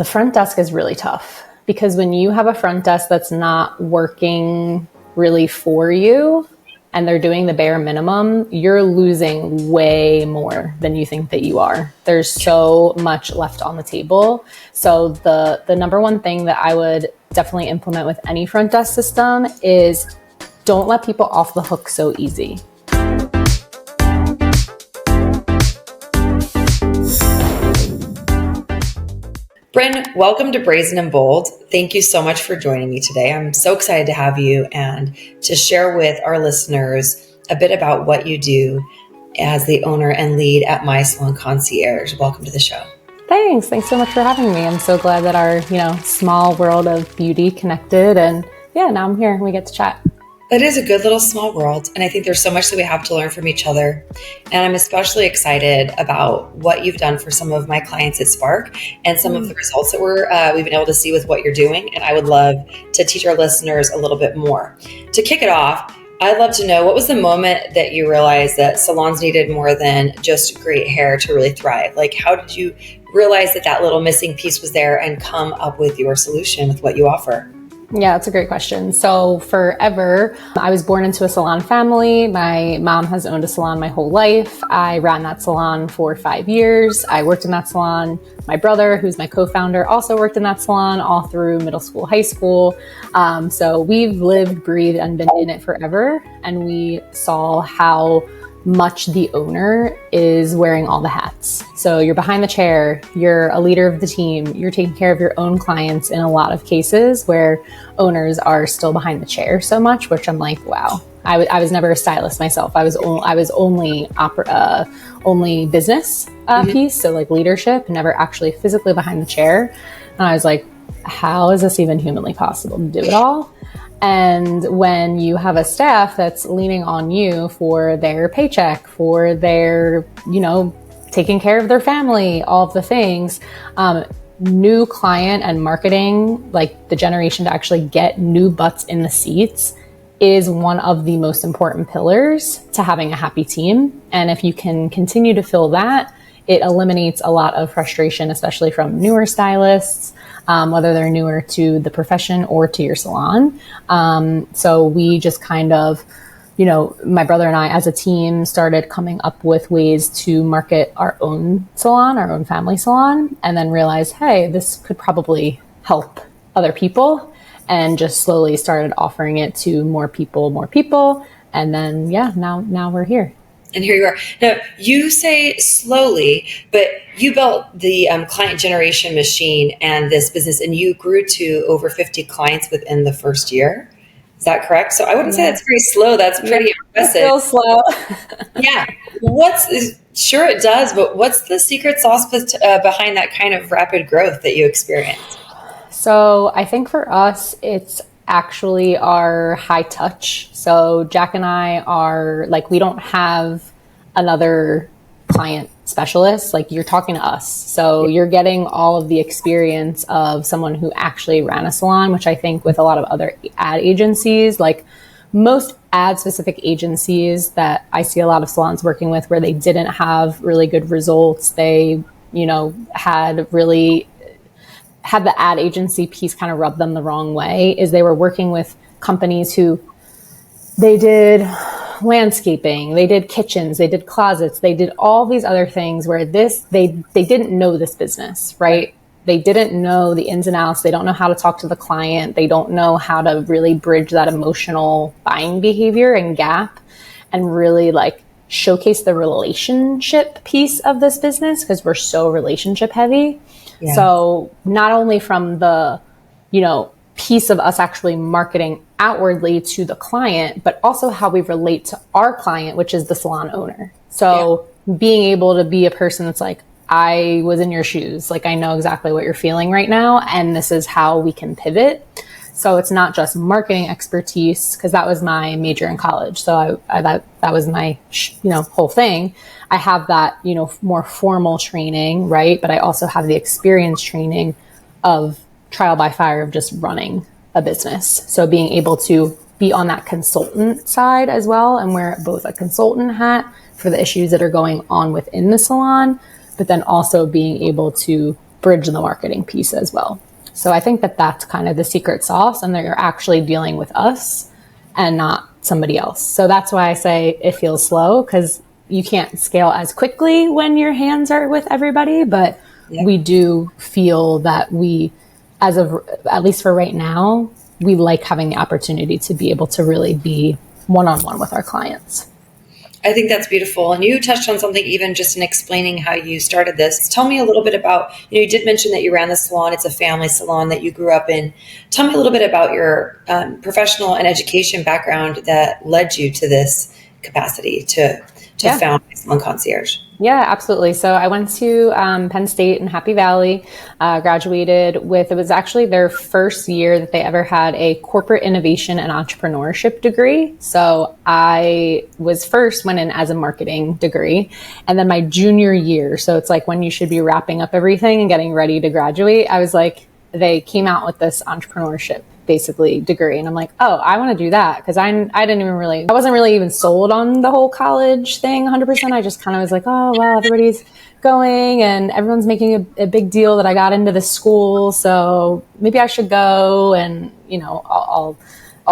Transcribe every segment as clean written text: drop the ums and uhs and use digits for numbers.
The front desk is really tough because when you have a front desk that's not working really for you and they're doing the bare minimum, you're losing way more than you think that you are. There's so much left on the table. So the number one thing that I would definitely implement with any front desk system is don't let people off the hook so easy. Brynne, welcome to Brazen and Bold. Thank you so much for joining me today. I'm so excited to have you and to share with our listeners a bit about what you do as the owner and lead at My Salon Concierge. Welcome to the show. Thanks so much for having me. I'm so glad that our, small world of beauty connected, and now I'm here and we get to chat. It is a good little small world, and I think there's so much that we have to learn from each other. And I'm especially excited about what you've done for some of my clients at Spark and some of the results that we've been able to see with what you're doing. And I would love to teach our listeners a little bit more. To kick it off, I'd love to know, what was the moment that you realized that salons needed more than just great hair to really thrive? Like, how did you realize that little missing piece was there and come up with your solution with what you offer? Yeah, that's a great question. So forever, I was born into a salon family. My mom has owned a salon my whole life. I ran that salon for 5 years. I worked in that salon. My brother, who's my co-founder, also worked in that salon all through middle school, high school. So we've lived, breathed, and been in it forever. And we saw how much the owner is wearing all the hats. So you're behind the chair, you're a leader of the team, you're taking care of your own clients in a lot of cases where owners are still behind the chair so much, which I'm like, wow. I was never a stylist myself. I was only business piece, so like leadership, never actually physically behind the chair. And I was like, how is this even humanly possible to do it all? And when you have a staff that's leaning on you for their paycheck, for their, taking care of their family, all of the things, new client and marketing, like the generation to actually get new butts in the seats, is one of the most important pillars to having a happy team. And if you can continue to fill that, it eliminates a lot of frustration, especially from newer stylists, whether they're newer to the profession or to your salon. So we just kind of, my brother and I as a team started coming up with ways to market our own salon, our own family salon, and then realized, hey, this could probably help other people, and just slowly started offering it to more people. And then, now we're here. And here you are. Now, you say slowly, but you built the client generation machine and this business, and you grew to over 50 clients within the first year. Is that correct? So I wouldn't say that's very slow. That's pretty impressive. Still slow. Yeah. Sure it does, but what's the secret sauce behind that kind of rapid growth that you experienced? So I think for us, it's actually our high touch. So Jack and I are like, we don't have another client specialist. Like, you're talking to us. So you're getting all of the experience of someone who actually ran a salon, which I think with a lot of other ad agencies, like most ad specific agencies that I see a lot of salons working with, where they didn't have really good results. They, had the ad agency piece kind of rub them the wrong way, is they were working with companies who they did landscaping, they did kitchens, they did closets, they did all these other things where they didn't know this business, right? They didn't know the ins and outs. They don't know how to talk to the client. They don't know how to really bridge that emotional buying behavior and gap and really like showcase the relationship piece of this business, because we're so relationship heavy. Yeah. So not only from the, piece of us actually marketing outwardly to the client, but also how we relate to our client, which is the salon owner. So being able to be a person that's like, I was in your shoes. Like, I know exactly what you're feeling right now, and this is how we can pivot. So it's not just marketing expertise, because that was my major in college. So that was my, whole thing. I have that, more formal training, right? But I also have the experience training of trial by fire of just running a business. So being able to be on that consultant side as well, and wear both a consultant hat for the issues that are going on within the salon, but then also being able to bridge the marketing piece as well. So I think that that's kind of the secret sauce, and that you're actually dealing with us and not somebody else. So that's why I say it feels slow, because you can't scale as quickly when your hands are with everybody. But we do feel that we, at least for right now, we like having the opportunity to be able to really be one-on-one with our clients. I think that's beautiful. And you touched on something even just in explaining how you started this. Tell me a little bit about, you did mention that you ran the salon. It's a family salon that you grew up in. Tell me a little bit about your professional and education background that led you to this capacity to found My Salon Concierge. Yeah, absolutely. So I went to Penn State in Happy Valley, graduated with, it was actually their first year that they ever had a corporate innovation and entrepreneurship degree. So I went in as a marketing degree. And then my junior year, so it's like when you should be wrapping up everything and getting ready to graduate, I was like, they came out with this entrepreneurship basically degree. And I'm like, oh, I want to do that. Because I wasn't really even sold on the whole college thing 100%. I just kind of was like, oh, well, everybody's going and everyone's making a big deal that I got into this school. So maybe I should go, and, all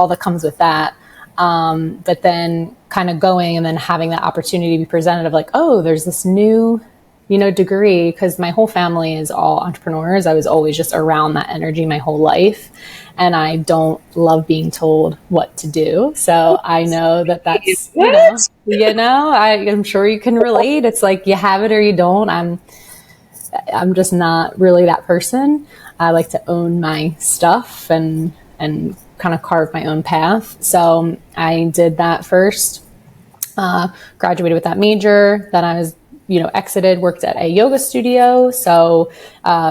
that comes with that. But then kind of going and then having that opportunity to be presented of like, oh, there's this new degree, because my whole family is all entrepreneurs. I was always just around that energy my whole life. And I don't love being told what to do. So I know that that's, I'm sure you can relate. It's like you have it or you don't. I'm just not really that person. I like to own my stuff and kind of carve my own path. So I did that first, graduated with that major. Then I was exited, worked at a yoga studio. So,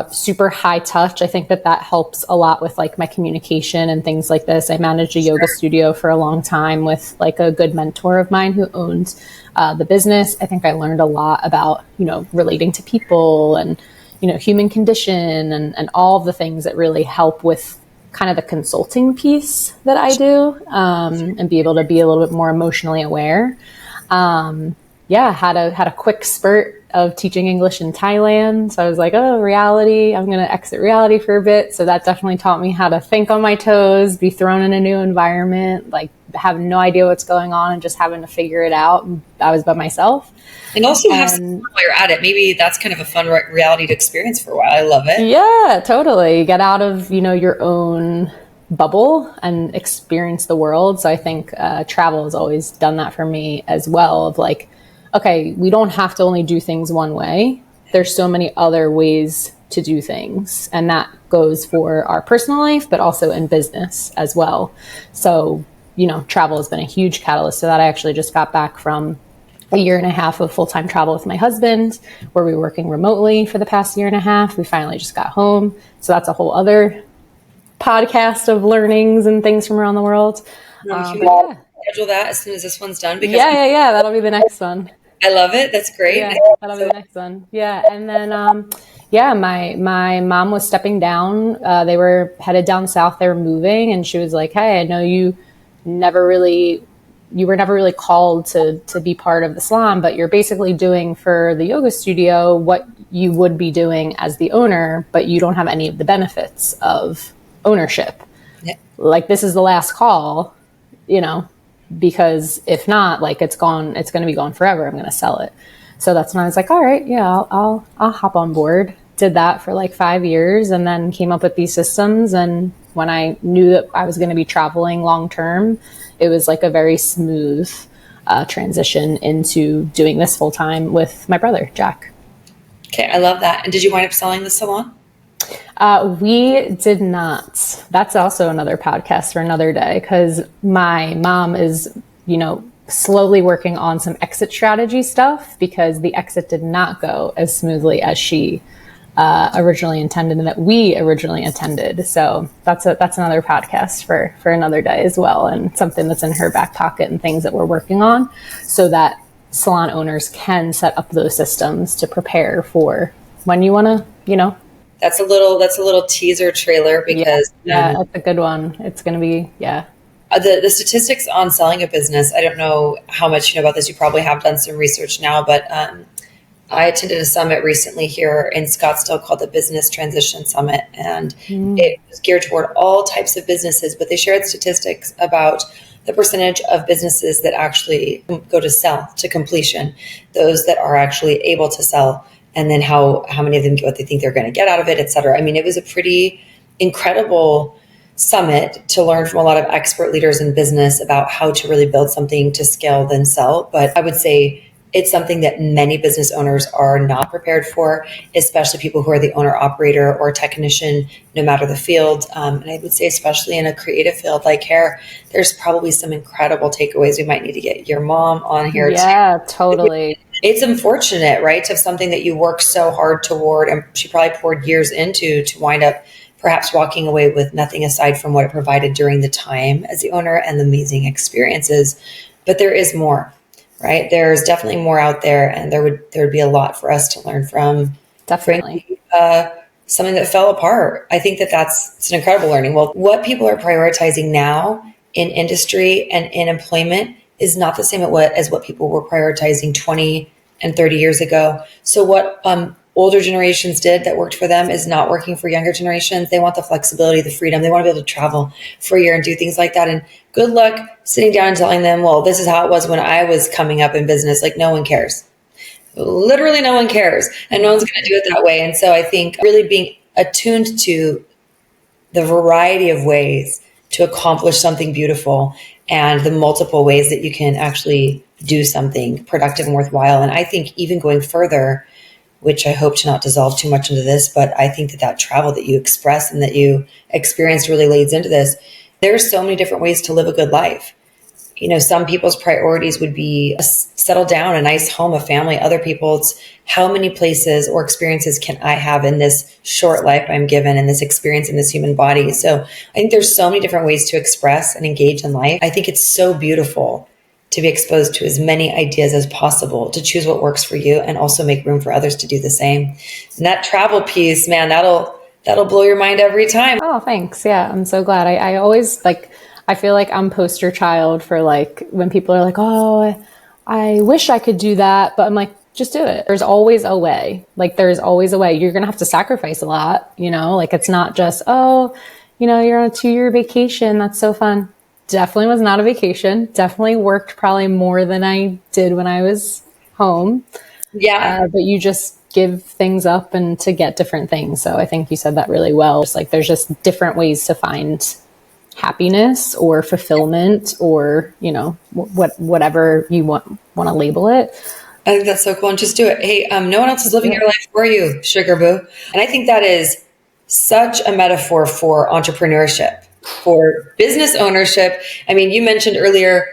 super high touch. I think that helps a lot with like my communication and things like this. I managed a yoga studio for a long time with like a good mentor of mine who owned, the business. I think I learned a lot about, relating to people and, human condition and all of the things that really help with kind of the consulting piece that I do, and be able to be a little bit more emotionally aware. Had a quick spurt of teaching English in Thailand. So I was like, oh, reality, I'm going to exit reality for a bit. So that definitely taught me how to think on my toes, be thrown in a new environment, like have no idea what's going on and just having to figure it out. And I was by myself. And also have some fun while you're at it. Maybe that's kind of a fun reality to experience for a while. I love it. Yeah, totally. Get out of, your own bubble and experience the world. So I think travel has always done that for me as well, of like, okay, we don't have to only do things one way. There's so many other ways to do things. And that goes for our personal life, but also in business as well. So, travel has been a huge catalyst to that. I actually just got back from a year and a half of full-time travel with my husband, where we were working remotely for the past year and a half. We finally just got home. So that's a whole other podcast of learnings and things from around the world. Schedule that as soon as this one's done. Because that'll be the next one. I love it. That's great. Yeah, that'll be the next one. Yeah. And then, my mom was stepping down. They were headed down south. They were moving, and she was like, hey, I know you were never really called to be part of the salon, but you're basically doing for the yoga studio what you would be doing as the owner, but you don't have any of the benefits of ownership. Yeah. Like, this is the last call, because if not, like, it's going to be gone forever. I'm going to sell it. So that's when I was like, all right, yeah, I'll hop on board. Did that for like 5 years, and then came up with these systems. And when I knew that I was going to be traveling long-term, it was like a very smooth transition into doing this full-time with my brother, Jack. Okay. I love that. And did you wind up selling the salon? We did not. That's also another podcast for another day, because my mom is, slowly working on some exit strategy stuff, because the exit did not go as smoothly as she originally intended and that we originally intended. So that's another podcast for another day as well, and something that's in her back pocket and things that we're working on, so that salon owners can set up those systems to prepare for when you want to, That's a little teaser trailer, because that's a good one. It's going to be, the statistics on selling a business. I don't know how much you know about this. You probably have done some research now, but I attended a summit recently here in Scottsdale called the Business Transition Summit, and it was geared toward all types of businesses, but they shared statistics about the percentage of businesses that actually go to sell to completion, those that are actually able to sell, and then how many of them get what they think they're going to get out of it, et cetera. I mean, it was a pretty incredible summit to learn from a lot of expert leaders in business about how to really build something to scale then sell. But I would say it's something that many business owners are not prepared for, especially people who are the owner operator or technician, no matter the field. And I would say, especially in a creative field like hair, there's probably some incredible takeaways. We might need to get your mom on here too. Yeah, totally. It's unfortunate, right, to have something that you worked so hard toward and she probably poured years into to wind up perhaps walking away with nothing aside from what it provided during the time as the owner and the amazing experiences. But there is more, right? There's definitely more out there, and there would be a lot for us to learn from. Definitely. Something that fell apart. I think it's an incredible learning. Well, what people are prioritizing now in industry and in employment is not the same as what people were prioritizing 20 and 30 years ago. So what older generations did that worked for them is not working for younger generations. They want the flexibility, the freedom. They want to be able to travel for a year and do things like that. And good luck sitting down and telling them, well, this is how it was when I was coming up in business. Like, no one cares. Literally no one cares. And no one's going to do it that way. And so I think really being attuned to the variety of ways to accomplish something beautiful and the multiple ways that you can actually do something productive and worthwhile. And I think even going further, which I hope to not dissolve too much into this, but I think that travel that you express and that you experience really leads into this. There's so many different ways to live a good life. You know, some people's priorities would be settle down, a nice home, a family. Other people's, how many places or experiences can I have in this short life I'm given and this experience in this human body? So I think there's so many different ways to express and engage in life. I think it's so beautiful to be exposed to as many ideas as possible, to choose what works for you and also make room for others to do the same. And that travel piece, man, that'll blow your mind every time. Oh, thanks. Yeah, I'm so glad. I always I feel like I'm poster child for when people are like, oh, I wish I could do that, but I'm like, just do it. There's always a way. There's always a way. You're going to have to sacrifice a lot, it's not just, oh, you're on a 2-year vacation. That's so fun. Definitely was not a vacation. Definitely worked probably more than I did when I was home. Yeah. But you just give things up and to get different things. So I think you said that really well. Just there's just different ways to find happiness or fulfillment or, whatever you want to label it. I think that's so cool. And just do it. Hey, no one else is living your life for you, sugar boo. And I think that is such a metaphor for entrepreneurship, for business ownership. I mean, you mentioned earlier,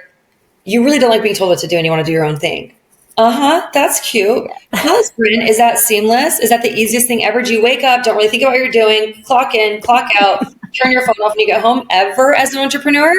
you really don't like being told what to do and you want to do your own thing. That's cute. Tell us, Brynne, is that seamless? Is that the easiest thing ever? Do you wake up, don't really think about what you're doing, clock in, clock out, turn your phone off when you get home ever as an entrepreneur?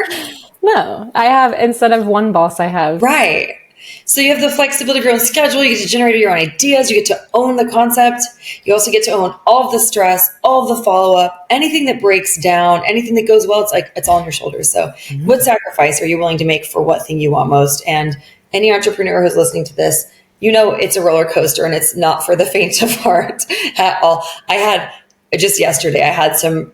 No, I have, instead of one boss, I have. Right. So you have the flexibility of your own schedule. You get to generate your own ideas. You get to own the concept. You also get to own all of the stress, all of the follow-up, anything that breaks down, anything that goes well. It's all on your shoulders. So what sacrifice are you willing to make for what thing you want most? And any entrepreneur who's listening to this, it's a roller coaster and it's not for the faint of heart at all. Just yesterday, I had some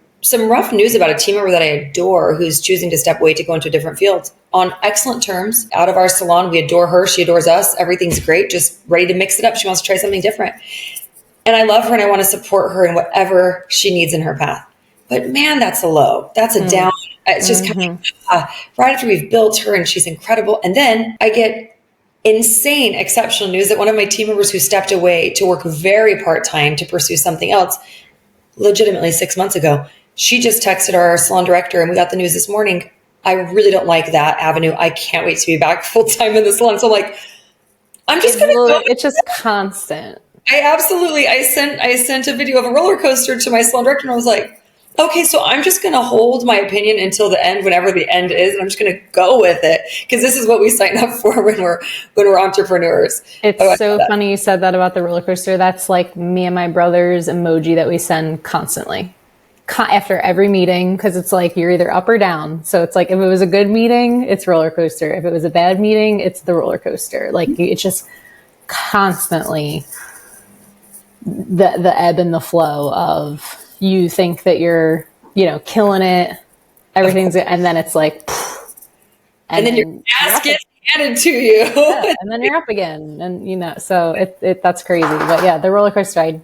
rough news about a team member that I adore who's choosing to step away to go into a different field on excellent terms. Out of our salon, we adore her. She adores us. Everything's great. Just ready to mix it up. She wants to try something different. And I love her and I want to support her in whatever she needs in her path. But man, that's a low. That's a down. It's just coming right after we've built her and she's incredible. And then I get insane, exceptional news that one of my team members who stepped away to work very part-time to pursue something else, legitimately 6 months ago, she just texted our salon director and we got the news this morning. I really don't like that avenue. I can't wait to be back full-time in the salon. So I'm just going to go. It's just constant. I sent a video of a roller coaster to my salon director and I was like, okay, so I'm just going to hold my opinion until the end, whenever the end is. And I'm just going to go with it because this is what we sign up for when we're entrepreneurs. It's so funny you said that about the roller coaster. That's like me and my brother's emoji that we send constantly after every meeting, because it's like you're either up or down. So it's like if it was a good meeting, it's roller coaster. If it was a bad meeting, it's the roller coaster. It's just constantly the ebb and the flow of, you think that you're, killing it, everything's, and then it's like, and then your ass gets handed to you. Yeah, and then you're up again. And, so that's crazy. But yeah, the roller coaster,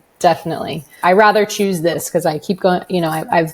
I rather choose this because I keep going, I've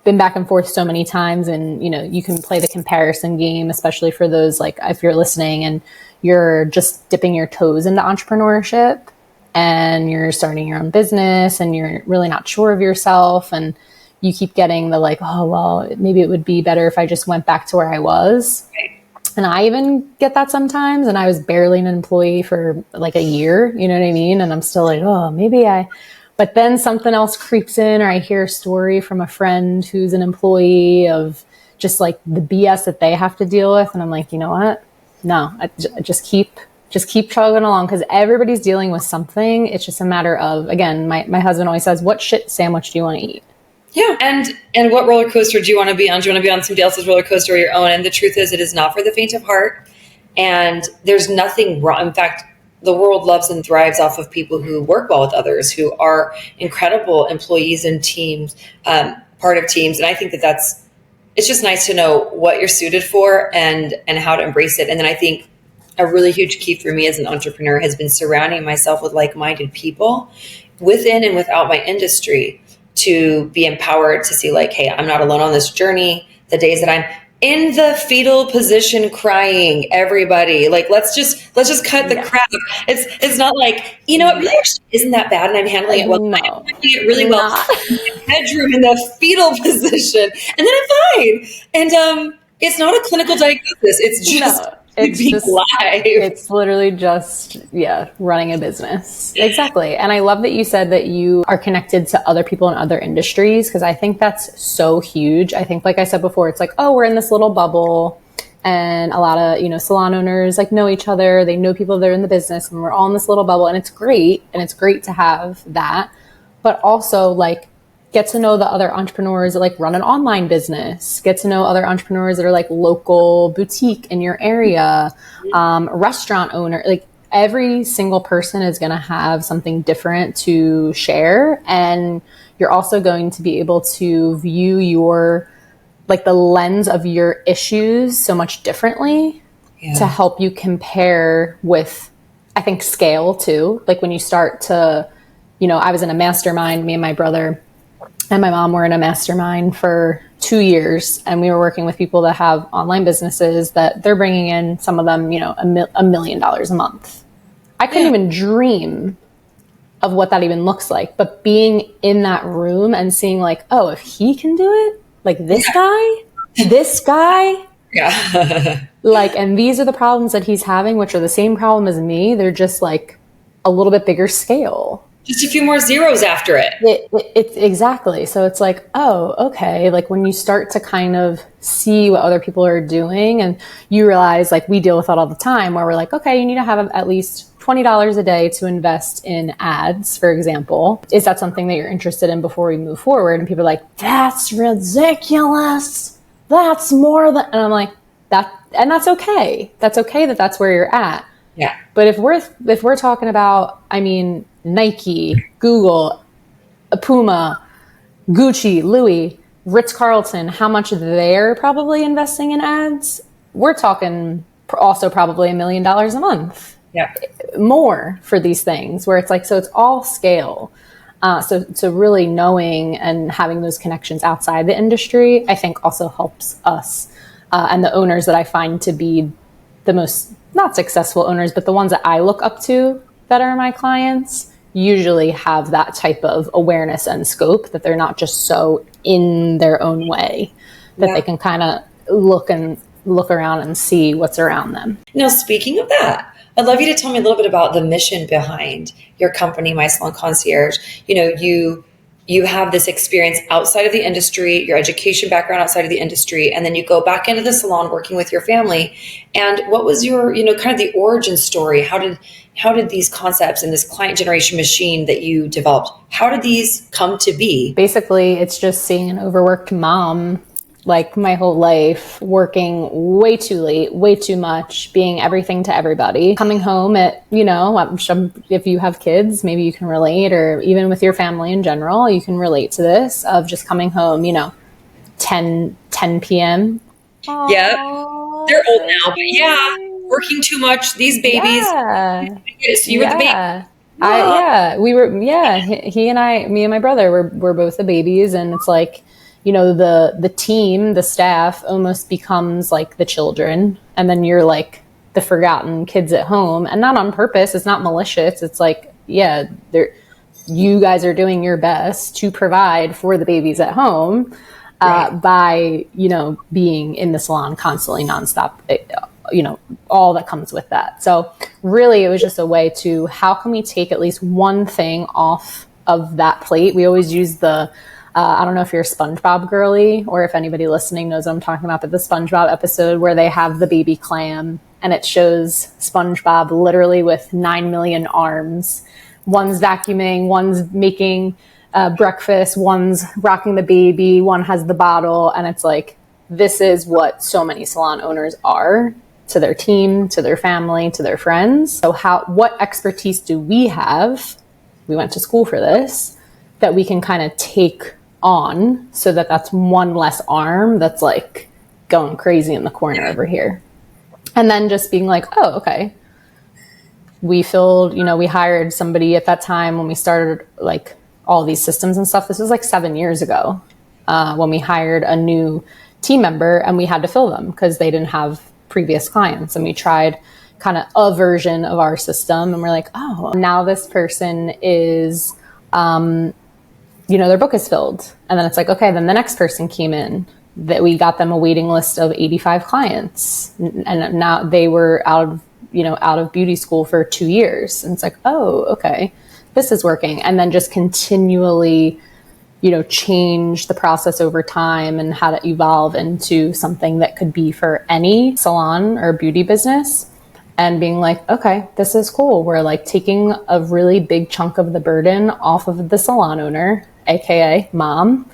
been back and forth so many times, and, you can play the comparison game, especially for those, like, if you're listening and you're just dipping your toes into entrepreneurship and you're starting your own business and you're really not sure of yourself, and you keep getting the like, oh, well, maybe it would be better if I just went back to where I was. Right. And I even get that sometimes. And I was barely an employee for like a year, you know what I mean? And I'm still like, oh, but then something else creeps in, or I hear a story from a friend who's an employee of just like the BS that they have to deal with. And I'm like, you know what? No, I just keep chugging along, because everybody's dealing with something. It's just a matter of, again, my husband always says, what shit sandwich do you want to eat? Yeah. And what roller coaster do you want to be on? Do you want to be on somebody else's roller coaster or your own? And the truth is, it is not for the faint of heart. And there's nothing wrong. In fact, the world loves and thrives off of people who work well with others, who are incredible employees and teams, part of teams. And I think it's just nice to know what you're suited for and how to embrace it. And then I think a really huge key for me as an entrepreneur has been surrounding myself with like-minded people within and without my industry, to be empowered to see like, hey, I'm not alone on this journey. The days that I'm in the fetal position crying, everybody, like, let's just cut the crap. It's not like, it really actually isn't that bad, and I'm handling it well. No, I'm handling it really well in my bedroom in the fetal position, and then I'm fine. And it's not a clinical diagnosis. It's just live. It's literally just, running a business. Exactly. And I love that you said that you are connected to other people in other industries, because I think that's so huge. I think, like I said before, it's like, oh, we're in this little bubble, and a lot of, salon owners like know each other. They know people that are in the business, and we're all in this little bubble, and it's great. And it's great to have that, but also like, get to know the other entrepreneurs that like run an online business, get to know other entrepreneurs that are like local boutique in your area, restaurant owner. Like, every single person is going to have something different to share. And you're also going to be able to view the lens of your issues so much differently to help you compare with, I think, scale too. Like, when you start to, I was in a mastermind, me and my brother and my mom were in a mastermind for 2 years, and we were working with people that have online businesses that they're bringing in, some of them, $1 million a month. I couldn't even dream of what that even looks like, but being in that room and seeing like, oh, if he can do it, like this guy, like, and these are the problems that he's having, which are the same problem as me. They're just like a little bit bigger scale. Just a few more zeros after it. It's exactly. So it's like, oh, okay. Like, when you start to kind of see what other people are doing, and you realize, like, we deal with that all the time, where we're like, okay, you need to have at least $20 a day to invest in ads, for example. Is that something that you're interested in before we move forward? And people are like, that's ridiculous. That's more than, and I'm like, and that's okay. That's okay that's where you're at. Yeah. But if we're talking about, Nike, Google, Puma, Gucci, Louis, Ritz-Carlton, how much they're probably investing in ads, we're talking also probably $1 million a month. Yeah. More for these things, where it's like, so it's all scale. So really knowing and having those connections outside the industry, I think also helps us and the owners that I find to be the most, not successful owners, but the ones that I look up to that are my clients, usually have that type of awareness and scope, that they're not just so in their own way, that they can kind of look around and see what's around them. Now, speaking of that, I'd love you to tell me a little bit about the mission behind your company, My Salon Concierge. You have this experience outside of the industry, your education background outside of the industry, and then you go back into the salon working with your family. And what was your, kind of the origin story? How did these concepts and this client generation machine that you developed, how did these come to be? Basically, it's just seeing an overworked mom like my whole life, working way too late, way too much, being everything to everybody, coming home at, if you have kids, maybe you can relate, or even with your family in general, you can relate to this of just coming home, 10 p.m. Yeah. They're old now, but yeah, working too much. These babies. Yeah. So you were the baby. Me and my brother were both the babies, and it's like, the team, the staff almost becomes like the children, and then you're like the forgotten kids at home, and not on purpose. It's not malicious. It's like, you guys are doing your best to provide for the babies at home, by, being in the salon constantly, nonstop, all that comes with that. So really it was just a way to, how can we take at least one thing off of that plate? We always use I don't know if you're a SpongeBob girly, or if anybody listening knows what I'm talking about, but the SpongeBob episode where they have the baby clam and it shows SpongeBob literally with 9 million arms. One's vacuuming, one's making breakfast, one's rocking the baby, one has the bottle. And it's like, this is what so many salon owners are to their team, to their family, to their friends. So what expertise do we have? We went to school for this, that we can kind of take on, so that's one less arm that's like going crazy in the corner over here. And then just being like, oh, okay. We we hired somebody at that time when we started like all these systems and stuff. This was like 7 years ago, when we hired a new team member, and we had to fill them because they didn't have previous clients. And we tried kind of a version of our system, and we're like, oh, now this person is, their book is filled. And then it's like, okay, then the next person came in, that we got them a waiting list of 85 clients. And now they were out of beauty school for 2 years. And it's like, oh, okay, this is working. And then just continually, change the process over time, and how to evolve into something that could be for any salon or beauty business, and being like, okay, this is cool. We're like taking a really big chunk of the burden off of the salon owner, AKA mom,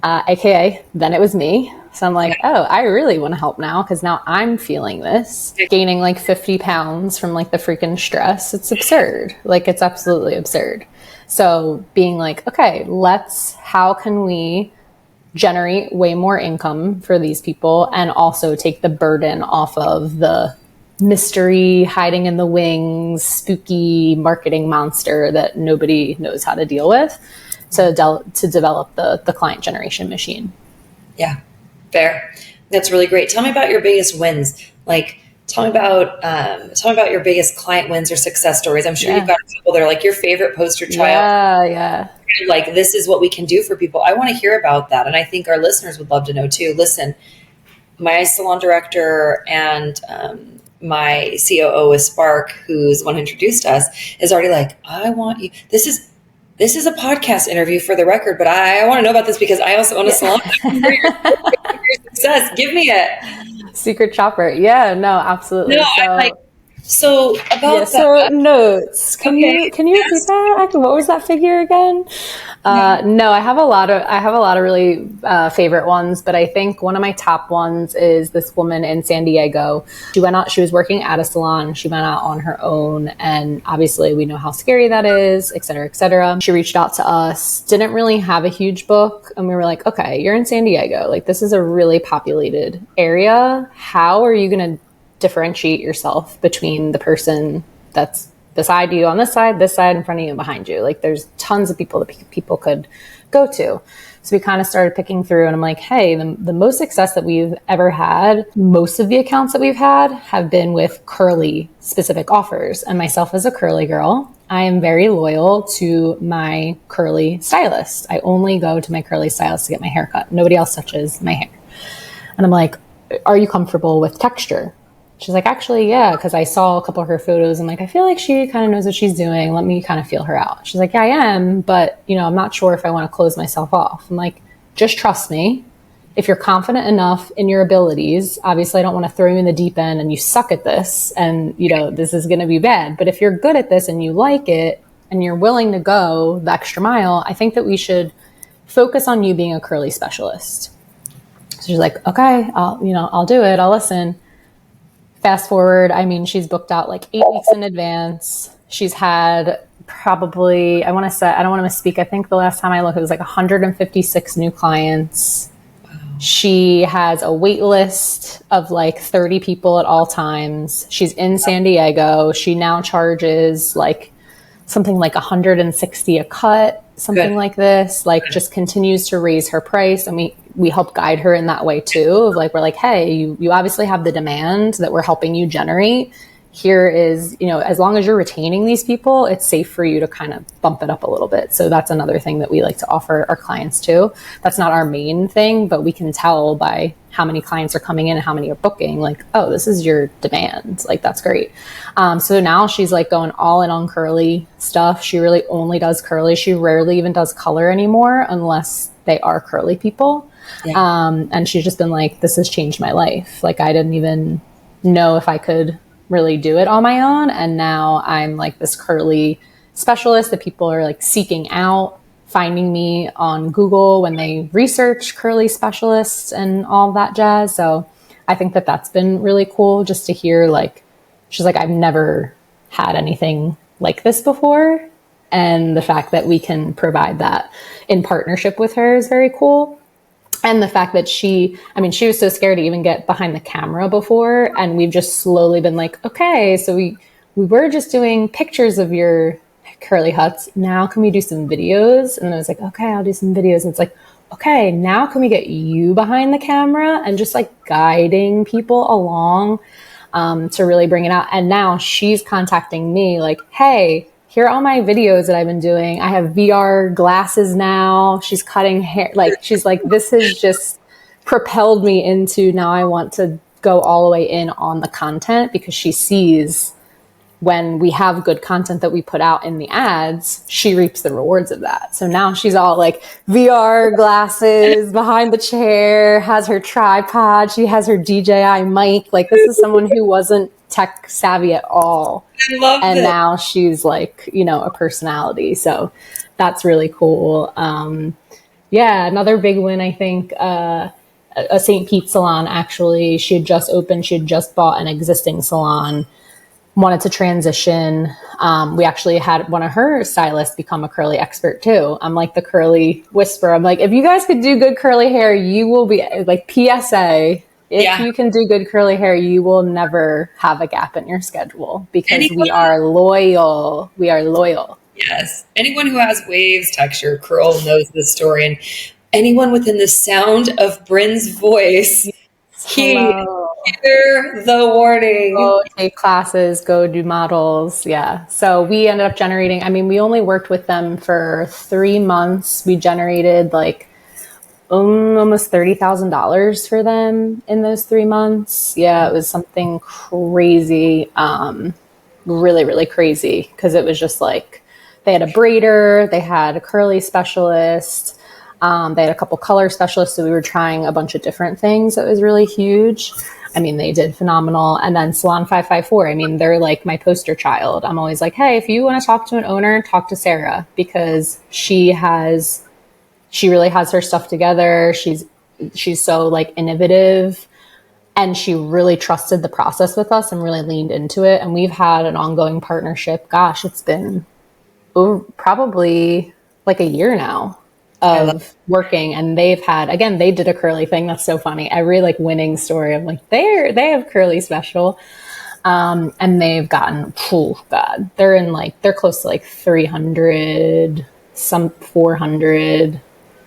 AKA then it was me. So I'm like, oh, I really want to help now, because now I'm feeling this, gaining like 50 pounds from like the freaking stress. It's absurd. Like, it's absolutely absurd. So being like, okay, how can we generate way more income for these people, and also take the burden off of the mystery hiding in the wings, spooky marketing monster that nobody knows how to deal with, to develop the client generation machine. Yeah, fair. That's really great. Tell me about your biggest wins. Like, tell me about your biggest client wins or success stories. I'm sure you've got people that are like your favorite poster child. Yeah. Like, this is what we can do for people. I want to hear about that. And I think our listeners would love to know too. Listen, my salon director and my COO with Spark, who's the one who introduced us, is already like, I want you. This is a podcast interview for the record, but I want to know about this because I also own a salon. Your success. Give me it. Secret shopper. Yeah, no, absolutely. No, so about that. So notes. Can you repeat that? Actually, what was that figure again? No, I have a lot of really favorite ones, but I think one of my top ones is this woman in San Diego. She was working at a salon. She went out on her own, and obviously we know how scary that is, et cetera, et cetera. She reached out to us, didn't really have a huge book, and we were like, okay, you're in San Diego. Like, this is a really populated area. How are you going to differentiate yourself between the person that's beside you on this side, in front of you, and behind you? Like, there's tons of people that people could go to. So we kind of started picking through, and I'm like, hey, the most success that we've ever had, most of the accounts that we've had have been with curly specific offers. And myself as a curly girl, I am very loyal to my curly stylist. I only go to my curly stylist to get my hair cut. Nobody else touches my hair. And I'm like, are you comfortable with texture? She's like, actually, yeah, because I saw a couple of her photos. I'm like, I feel like she kind of knows what she's doing. Let me kind of feel her out. She's like, yeah, I am, but I'm not sure if I want to close myself off. I'm like, just trust me. If you're confident enough in your abilities, obviously I don't want to throw you in the deep end and you suck at this and, this is going to be bad. But if you're good at this and you like it and you're willing to go the extra mile, I think that we should focus on you being a curly specialist. She's like, okay, I'll do it. I'll listen. Fast forward, I mean, she's booked out like 8 weeks in advance. She's had probably, I want to say, I don't want to misspeak. I think the last time I looked, it was like 156 new clients. She has a wait list of like 30 people at all times. She's in San Diego. She now charges like something like 160 a cut, something like this, like just continues to raise her price. And we help guide her in that way too. Like, we're like, hey, you obviously have the demand that we're helping you generate. Here is, as long as you're retaining these people, it's safe for you to kind of bump it up a little bit. So that's another thing that we like to offer our clients too. That's not our main thing, but we can tell by how many clients are coming in and how many are booking, like, oh, this is your demand. Like, that's great. So now she's like going all in on curly stuff. She really only does curly. She rarely even does color anymore unless they are curly people. Yeah. And she's just been like, this has changed my life. Like, I didn't even know if I could really do it on my own. And now I'm like this curly specialist that people are like seeking out, finding me on Google when they research curly specialists and all that jazz. So I think that that's been really cool just to hear, like, she's like, I've never had anything like this before. And the fact that we can provide that in partnership with her is very cool. And the fact that she was so scared to even get behind the camera before. And we've just slowly been like, okay, so we were just doing pictures of your curly huts. Now can we do some videos? And then I was like, okay, I'll do some videos. And it's like, okay, now can we get you behind the camera and just like guiding people along to really bring it out. And now she's contacting me like, hey, here are all my videos that I've been doing. I have VR glasses now. She's cutting hair. Like, she's like, this has just propelled me into, now I want to go all the way in on the content, because she sees when we have good content that we put out in the ads, she reaps the rewards of that. So now she's all like VR glasses behind the chair, has her tripod. She has her DJI mic. Like, this is someone who wasn't tech savvy at all. I love and it. Now she's like, a personality. So that's really cool. Yeah, another big win, I think, a St. Pete salon, actually. She had just opened. She had just bought an existing salon, wanted to transition. We actually had one of her stylists become a curly expert too. I'm like the curly whisperer. I'm like, if you guys could do good curly hair, you will be like, PSA. If you can do good curly hair, you will never have a gap in your schedule, because we are loyal. We are loyal. Yes. Anyone who has waves, texture, curl knows this story. And anyone within the sound of Brynne's voice, hear the warning. Go take classes, go do models. Yeah. So we ended up generating, we only worked with them for 3 months. We generated like almost $30,000 for them in those 3 months. Yeah, it was something crazy. Really, really crazy, because it was just like, they had a braider, they had a curly specialist, they had a couple color specialists. So we were trying a bunch of different things. It was really huge. They did phenomenal. And then Salon 554, they're like my poster child. I'm always like, hey, if you want to talk to an owner, talk to Sarah, because she really has her stuff together. She's so like innovative, and she really trusted the process with us and really leaned into it. And we've had an ongoing partnership. Gosh, it's been probably like a year now of working. And they've had, again, they did a curly thing. That's so funny. Every like winning story, I'm like, they have curly special. And they've gotten, God, they're close to like 300, some 400.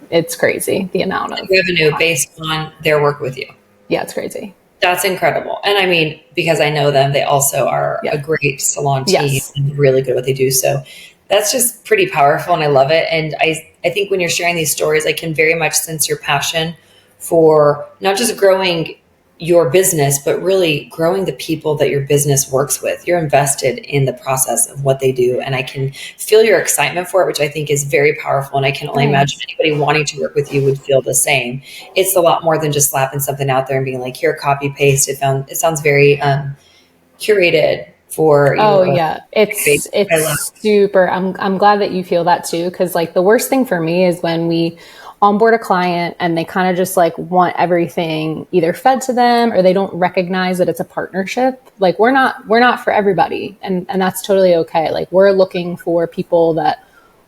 It's crazy, the amount of revenue based on their work with you. Yeah, it's crazy. That's incredible. And because I know them, they also are a great salon team and really good at what they do. So that's just pretty powerful, and I love it. And I think when you're sharing these stories, I can very much sense your passion for not just growing your business, but really growing the people that your business works with. You're invested in the process of what they do. And I can feel your excitement for it, which I think is very powerful. And I can only imagine anybody wanting to work with you would feel the same. It's a lot more than just slapping something out there and being like, here, copy, paste. It sounds very curated for you. It's super. I'm glad that you feel that too. Cause like the worst thing for me is when we onboard a client and they kind of just like want everything either fed to them, or they don't recognize that it's a partnership. Like we're not for everybody. And that's totally okay. Like we're looking for people that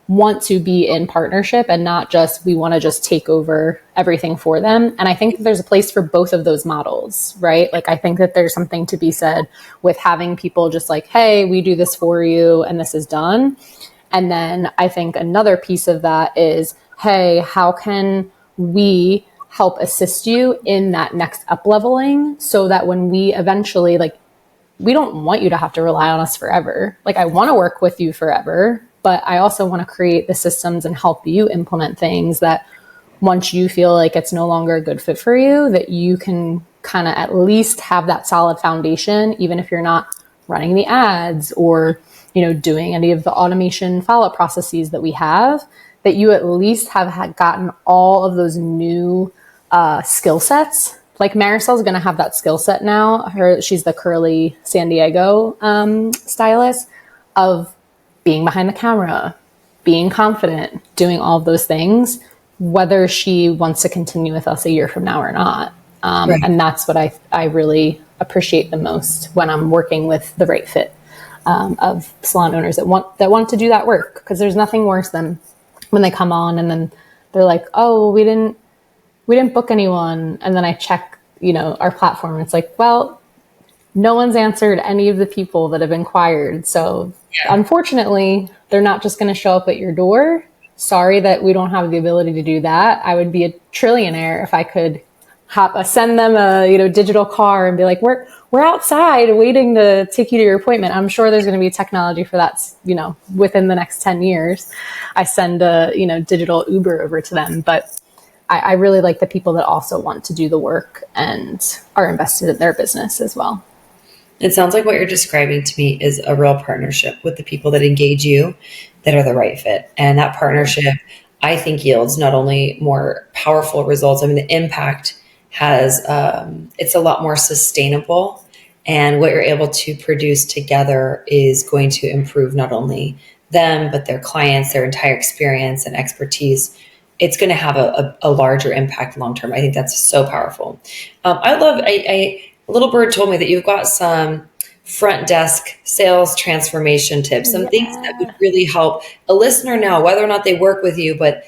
want to be in partnership and not just, we want to just take over everything for them. And I think that there's a place for both of those models, right? Like I think that there's something to be said with having people just like, hey, we do this for you and this is done. And then I think another piece of that is, hey, how can we help assist you in that next up leveling so that when we eventually, like, we don't want you to have to rely on us forever. Like I want to work with you forever, but I also want to create the systems and help you implement things that once you feel like it's no longer a good fit for you, that you can kind of at least have that solid foundation, even if you're not running the ads or, you know, doing any of the automation follow-up processes that we have, that you at least have gotten all of those new skill sets. Like Marisol's going to have that skill set now. She's the curly San Diego stylist of being behind the camera, being confident, doing all of those things, whether she wants to continue with us a year from now or not. Right. And that's what I really appreciate the most when I'm working with the right fit of salon owners that want to do that work. Because there's nothing worse than when they come on and then they're like, oh, we didn't book anyone. And then I check, you know, our platform. And it's like, well, no one's answered any of the people that have inquired. So unfortunately, they're not just going to show up at your door. Sorry that we don't have the ability to do that. I would be a trillionaire if I could send them a digital car and be like, we're outside waiting to take you to your appointment. I'm sure there's going to be technology for that, within the next 10 years. I send a digital Uber over to them, but I really like the people that also want to do the work and are invested in their business as well. It sounds like what you're describing to me is a real partnership with the people that engage you that are the right fit. And that partnership, I think, yields not only more powerful results. I mean, the impact has, it's a lot more sustainable. And what you're able to produce together is going to improve not only them, but their clients, their entire experience and expertise. It's going to have a larger impact long-term. I think that's so powerful. A little bird told me that you've got some front desk sales transformation tips, some things that would really help a listener now, whether or not they work with you, but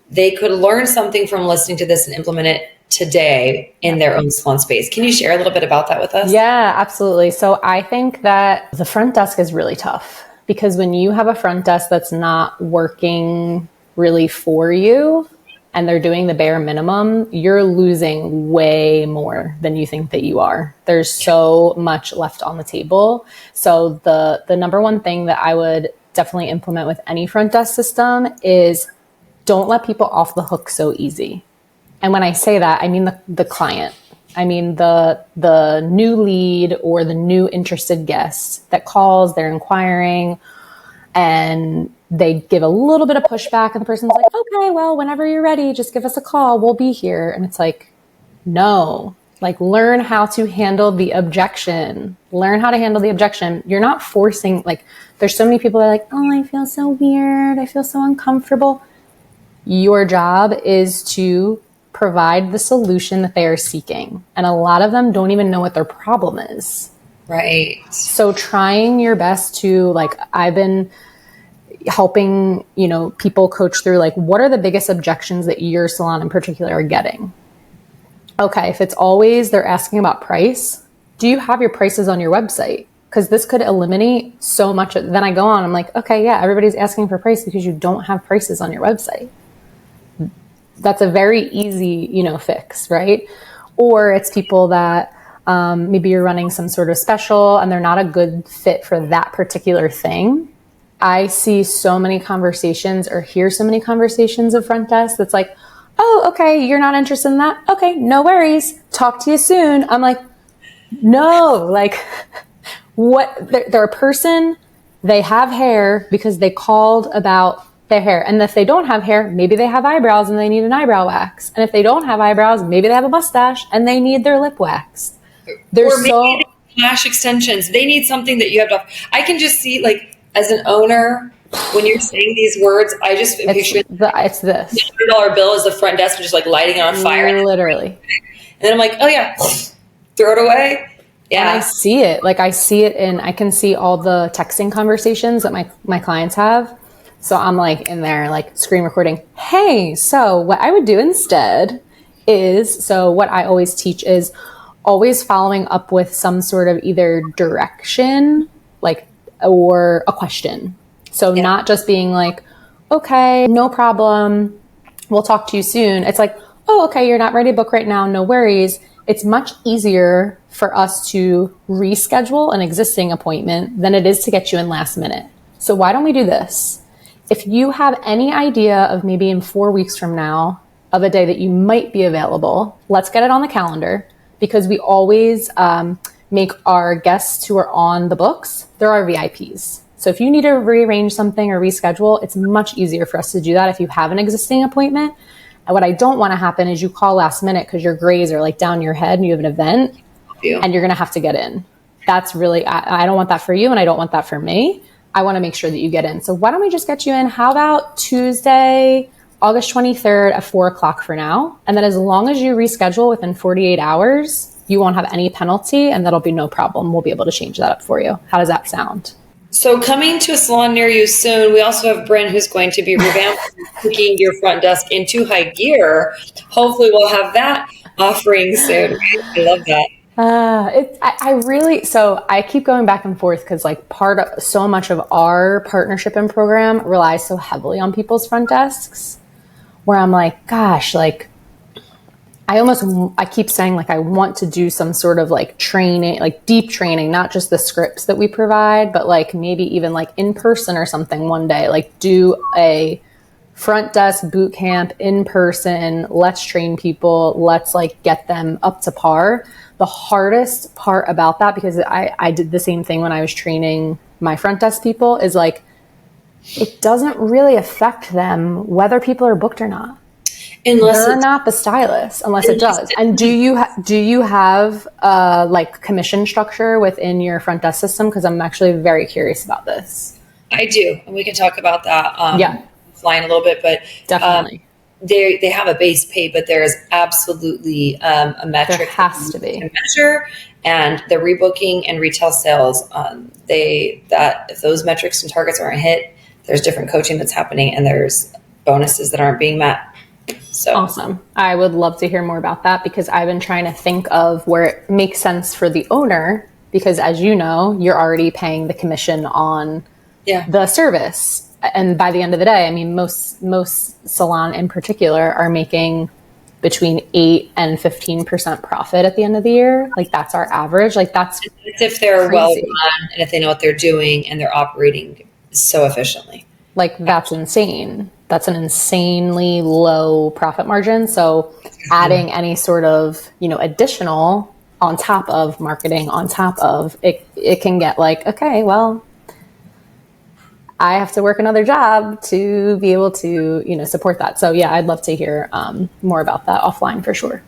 they could learn something from listening to this and implement it today in their own salon space. Can you share a little bit about that with us? Yeah, absolutely. So I think that the front desk is really tough because when you have a front desk that's not working really for you, and they're doing the bare minimum, you're losing way more than you think that you are. There's so much left on the table. So the number one thing that I would definitely implement with any front desk system is don't let people off the hook so easy. And when I say that, I mean the client. I mean the new lead or the new interested guest that calls, they're inquiring, and they give a little bit of pushback and the person's like, okay, well, whenever you're ready, just give us a call. We'll be here. And it's like, no, like learn how to handle the objection. Learn how to handle the objection. You're not forcing, like there's so many people that are like, oh, I feel so weird. I feel so uncomfortable. Your job is to provide the solution that they are seeking. And a lot of them don't even know what their problem is. Right. So trying your best to, like, I've been helping, people coach through, like, what are the biggest objections that your salon in particular are getting? Okay, if it's always they're asking about price, do you have your prices on your website? Because this could eliminate so much. Then I go on, I'm like, okay, yeah, everybody's asking for price because you don't have prices on your website. That's a very easy, fix, right? Or it's people that maybe you're running some sort of special and they're not a good fit for that particular thing. I see so many conversations or hear so many conversations of front desk that's like, oh, okay, you're not interested in that? Okay, no worries. Talk to you soon. I'm like, no, like what? They're a person, they have hair because they called about their hair. And if they don't have hair, maybe they have eyebrows and they need an eyebrow wax. And if they don't have eyebrows, maybe they have a mustache and they need their lip waxed. Or maybe lash extensions. They need something that you have to, I can just see, like, as an owner, When you're saying these words, I just picture It's this. the $100 bill is the front desk just like lighting it on fire. Literally. And then I'm like, oh yeah, throw it away. Yeah. And I see it. Like I see it I can see all the texting conversations that my clients have. So I'm like in there, like screen recording. Hey, so what I would do instead is, so what I always teach is always following up with some sort of either direction, like, or a question. So not just being like, okay, no problem. We'll talk to you soon. It's like, oh, okay, you're not ready to book right now. No worries. It's much easier for us to reschedule an existing appointment than it is to get you in last minute. So why don't we do this? If you have any idea of maybe in 4 weeks from now of a day that you might be available, let's get it on the calendar, because we always make our guests who are on the books, they're our VIPs. So if you need to rearrange something or reschedule, it's much easier for us to do that if you have an existing appointment. And what I don't want to happen is you call last minute because your grays are like down your head and you have an event and you're going to have to get in. That's really, I don't want that for you and I don't want that for me. I want to make sure that you get in. So why don't we just get you in? How about Tuesday, August 23rd at 4:00 for now? And then as long as you reschedule within 48 hours, you won't have any penalty and that'll be no problem. We'll be able to change that up for you. How does that sound? So coming to a salon near you soon, we also have Brynne who's going to be revamping, putting your front desk into high gear. Hopefully we'll have that offering soon. I love that. So I keep going back and forth because like so much of our partnership and program relies so heavily on people's front desks, where I'm like, gosh, like I keep saying like I want to do some sort of like training, like deep training, not just the scripts that we provide, but like maybe even like in person or something one day, like do a front desk boot camp in person. Let's train people. Let's like get them up to par. The hardest part about that, because I did the same thing when I was training my front desk people, is like, it doesn't really affect them whether people are booked or not. Unless they're not the stylist, unless it does. And do you have like commission structure within your front desk system? Because I'm actually very curious about this. I do, and we can talk about that. Flying a little bit, but definitely they have a base pay, but there is absolutely a metric. There has to be a measure, and the rebooking and retail sales. If those metrics and targets aren't hit, there's different coaching that's happening, and there's bonuses that aren't being met. So awesome. I would love to hear more about that, because I've been trying to think of where it makes sense for the owner, because as you know, you're already paying the commission on the service. And by the end of the day, I mean, most salon in particular are making between 8 and 15% profit at the end of the year. Like that's our average. Like that's if they're crazy. Well run and if they know what they're doing and they're operating so efficiently. Like that's insane. That's an insanely low profit margin. So adding any sort of, additional on top of marketing, on top of it can get like, okay, well, I have to work another job to be able to, support that. So yeah, I'd love to hear more about that offline for sure.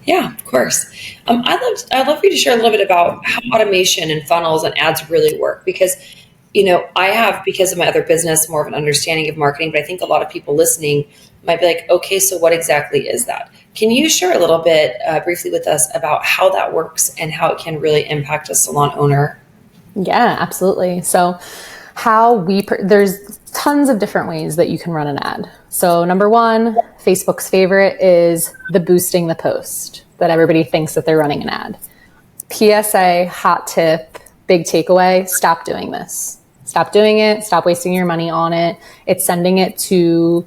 Yeah, of course. I'd love for you to share a little bit about how automation and funnels and ads really work, because I have, because of my other business, more of an understanding of marketing, but I think a lot of people listening might be like, okay, so what exactly is that? Can you share a little bit briefly with us about how that works and how it can really impact a salon owner? Yeah, absolutely. So there's tons of different ways that you can run an ad. So number one, Facebook's favorite is the boosting the post, that everybody thinks that they're running an ad. PSA, hot tip, big takeaway, stop doing this. Stop doing it. Stop wasting your money on it. It's sending it to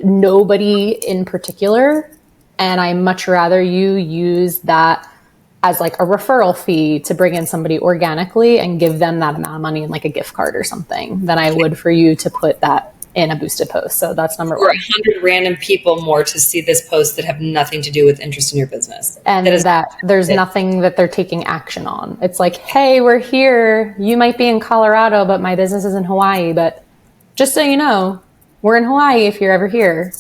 nobody in particular. And I much rather you use that as like a referral fee to bring in somebody organically and give them that amount of money in like a gift card or something than I would for you to put that in a boosted post. So that's number one. Or 100 random people more to see this post that have nothing to do with interest in your business. And that there's nothing that they're taking action on. It's like, hey, we're here. You might be in Colorado, but my business is in Hawaii. But just so you know, we're in Hawaii if you're ever here.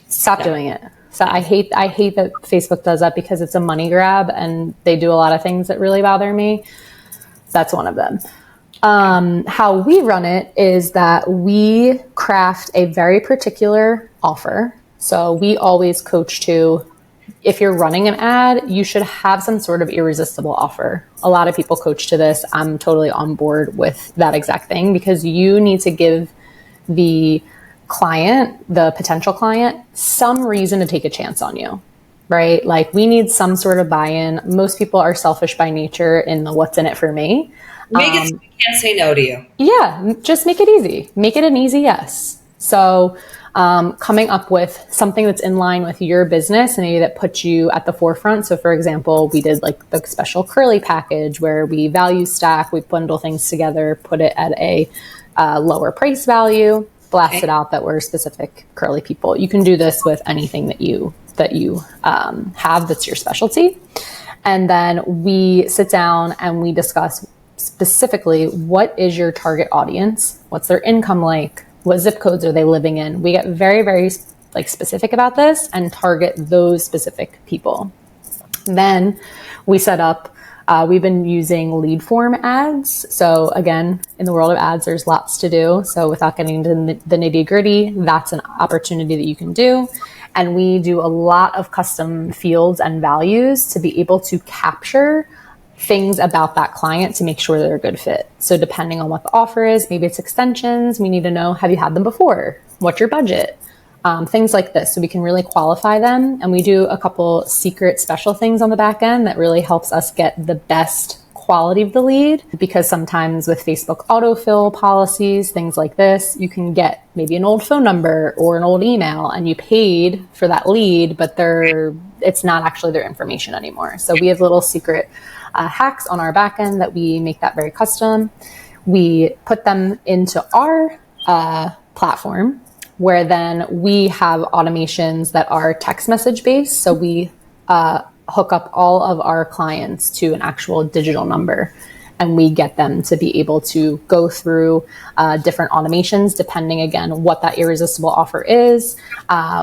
Stop doing it. So I hate that Facebook does that, because it's a money grab and they do a lot of things that really bother me. That's one of them. How we run it is that we craft a very particular offer. So we always coach to, if you're running an ad, you should have some sort of irresistible offer. A lot of people coach to this. I'm totally on board with that exact thing, because you need to give the client, the potential client, some reason to take a chance on you, right? Like, we need some sort of buy-in. Most people are selfish by nature in the what's in it for me. Make it so we can't say no to you. Yeah, just make it easy. Make it an easy yes. So coming up with something that's in line with your business and maybe that puts you at the forefront. So for example, we did like the special curly package where we value stack, we bundle things together, put it at a lower price value, blast it out that we're specific curly people. You can do this with anything that you have that's your specialty. And then we sit down and we discuss specifically, what is your target audience? What's their income like? What zip codes are they living in? We get very, very like specific about this and target those specific people. Then we set up, we've been using lead form ads. So again, in the world of ads, there's lots to do. So without getting into the nitty gritty, that's an opportunity that you can do. And we do a lot of custom fields and values to be able to capture things about that client to make sure they're a good fit. So depending on what the offer is, maybe it's extensions. We need to know, have you had them before? What's your budget? Things like this. So we can really qualify them. And we do a couple secret special things on the back end that really helps us get the best quality of the lead, because sometimes with Facebook autofill policies, things like this, you can get maybe an old phone number or an old email and you paid for that lead, but it's not actually their information anymore. So we have little secret hacks on our back end that we make that very custom. We put them into our platform, where then we have automations that are text message based. So we hook up all of our clients to an actual digital number, and we get them to be able to go through different automations depending, again, what that irresistible offer is.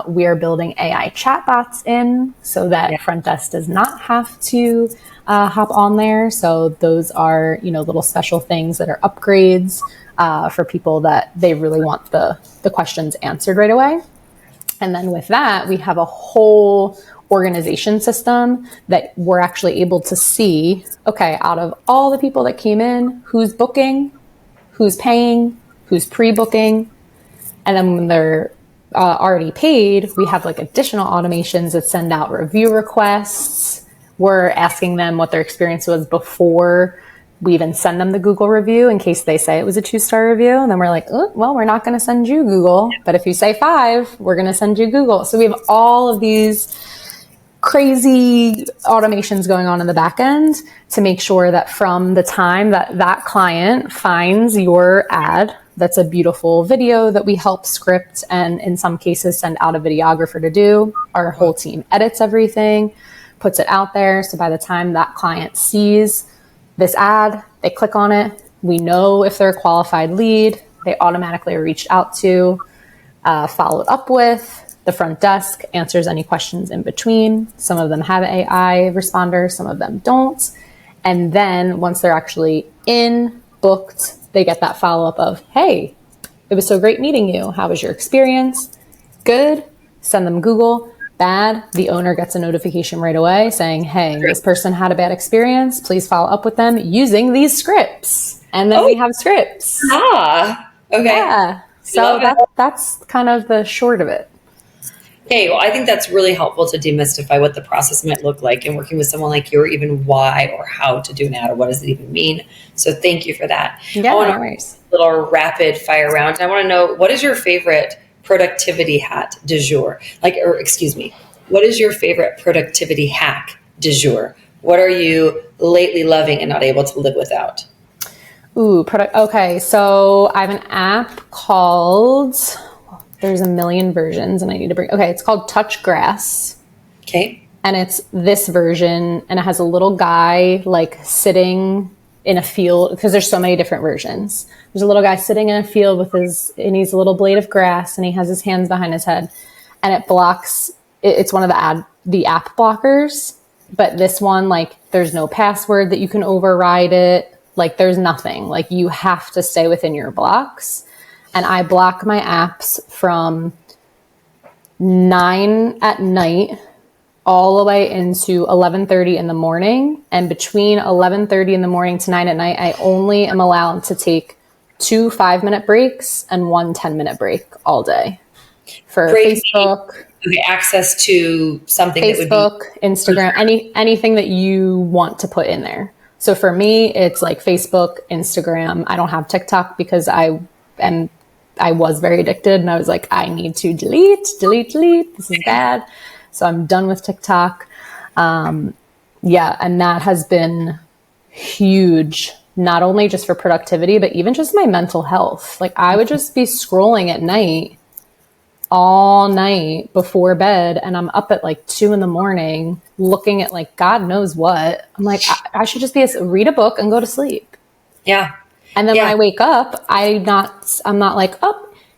We are building AI chatbots in so that front desk does not have to hop on there. So those are, little special things that are upgrades for people that they really want the questions answered right away. And then with that, we have a whole organization system that we're actually able to see, okay, out of all the people that came in, who's booking, who's paying, who's pre-booking. And then when they're already paid, we have like additional automations that send out review requests. We're asking them what their experience was before we even send them the Google review in case they say it was a 2-star review. And then we're like, oh, well, we're not going to send you Google, but if you say 5, we're going to send you Google. So we have all of these crazy automations going on in the back end to make sure that from the time that that client finds your ad, that's a beautiful video that we help script and in some cases send out a videographer to do, our whole team edits everything, puts it out there. So by the time that client sees this ad, they click on it, we know if they're a qualified lead, they automatically are reached out to, followed up with. The front desk answers any questions in between. Some of them have AI responders, some of them don't. And then once they're actually booked, they get that follow-up of, hey, it was so great meeting you. How was your experience? Good. Send them Google. Bad. The owner gets a notification right away saying, hey, this person had a bad experience. Please follow up with them using these scripts. And then we have scripts. Okay. Yeah. So that's kind of the short of it. Okay, well, I think that's really helpful to demystify what the process might look like in working with someone like you, or even why or how to do an ad, or what does it even mean. So thank you for that. Yeah, I want no worries. a little rapid fire round. I want to know, what is your favorite productivity hat du jour? What is your favorite productivity hack du jour? What are you lately loving and not able to live without? Okay, so I have an app called... There's a million versions and I need to it's called Touch Grass. Okay. And it's this version and it has a little guy like sitting in a field, because there's so many different versions. There's a little guy sitting in a field and he's a little blade of grass and he has his hands behind his head and it blocks, it's one of the app blockers, but this one, like there's no password that you can override it. Like there's nothing. Like you have to stay within your blocks. And I block my apps from 9 at night all the way into 11:30 in the morning. And between 11:30 in the morning to 9 at night, I only am allowed to take 2 5-minute breaks and 1 10-minute break all day for Facebook. Access to something Facebook, that would be Instagram, anything that you want to put in there. So for me, it's like Facebook, Instagram. I don't have TikTok because I was very addicted, and I was like, I need to delete. This is bad. So I'm done with TikTok. And that has been huge, not only just for productivity, but even just my mental health. Like I would just be scrolling at night, all night before bed, and I'm up at like 2 a.m. looking at like God knows what. I'm like, I should just read a book and go to sleep. Yeah. And then when I wake up, I'm not like,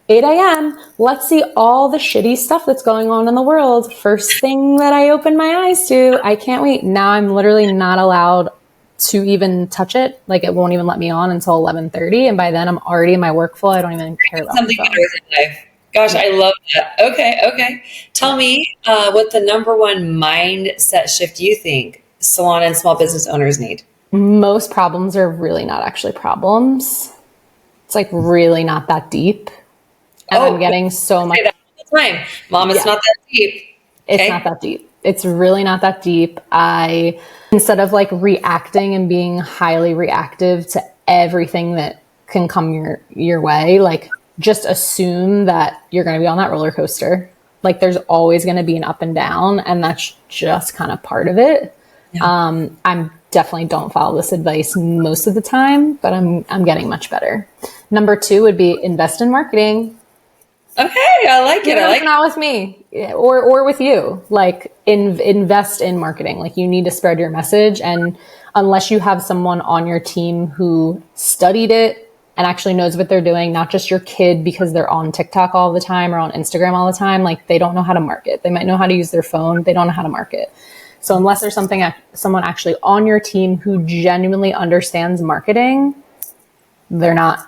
8 a.m. Let's see all the shitty stuff that's going on in the world. First thing that I open my eyes to, I can't wait. Now I'm literally not allowed to even touch it. Like it won't even let me on until 11:30. And by then I'm already in my workflow. I don't even care about something better in life. Gosh, I love that. Okay. Tell me what the number one mindset shift you think salon and small business owners need. Most problems are really not actually problems. It's like really not that deep. And I'm getting so much. Say that all the time. Mom, it's not that deep. It's not that deep. It's really not that deep. Instead of like reacting and being highly reactive to everything that can come your way, like just assume that you're going to be on that roller coaster. Like there's always going to be an up and down, and that's just kind of part of it. Yeah. I'm definitely don't follow this advice most of the time, but I'm getting much better. Number 2 would be invest in marketing. Okay, I like it. Not with me or with you. Like invest in marketing. Like you need to spread your message, and unless you have someone on your team who studied it and actually knows what they're doing, not just your kid because they're on TikTok all the time or on Instagram all the time, like they don't know how to market. They might know how to use their phone. They don't know how to market. So unless there's someone actually on your team who genuinely understands marketing, they're not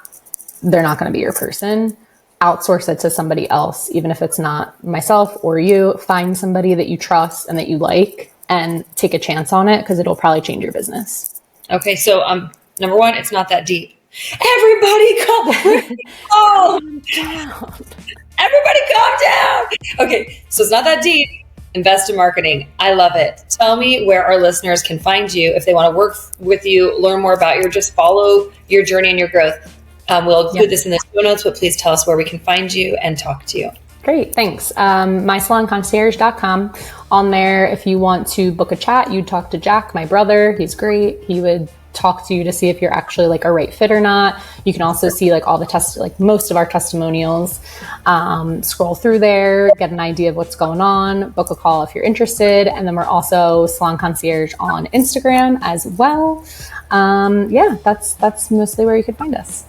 going to be your person. Outsource it to somebody else, even if it's not myself or you. Find somebody that you trust and that you like, and take a chance on it, because it'll probably change your business. Okay, so number 1, it's not that deep. Everybody calm down. Everybody calm down. Okay, so it's not that deep. Invest in marketing. I love it. Tell me where our listeners can find you if they want to work with you, learn more about you, just follow your journey and your growth. We'll include this in the show notes, but please tell us where we can find you and talk to you. Great, thanks. MySalonConcierge.com. On there, if you want to book a chat, you talk to Jack, my brother. He's great. He would talk to you to see if you're actually like a right fit or not. You can also see like all the most of our testimonials. Scroll through there, get an idea of what's going on, book a call if you're interested. And then we're also Salon Concierge on Instagram as well. That's mostly where you could find us.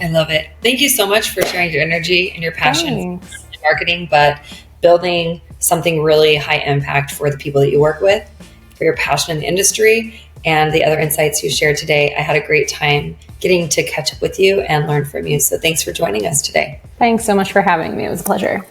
I love it. Thank you so much for sharing your energy and your passion for marketing, but building something really high impact for the people that you work with, for your passion in the industry, and the other insights you shared today. I had a great time getting to catch up with you and learn from you. So thanks for joining us today. Thanks so much for having me. It was a pleasure.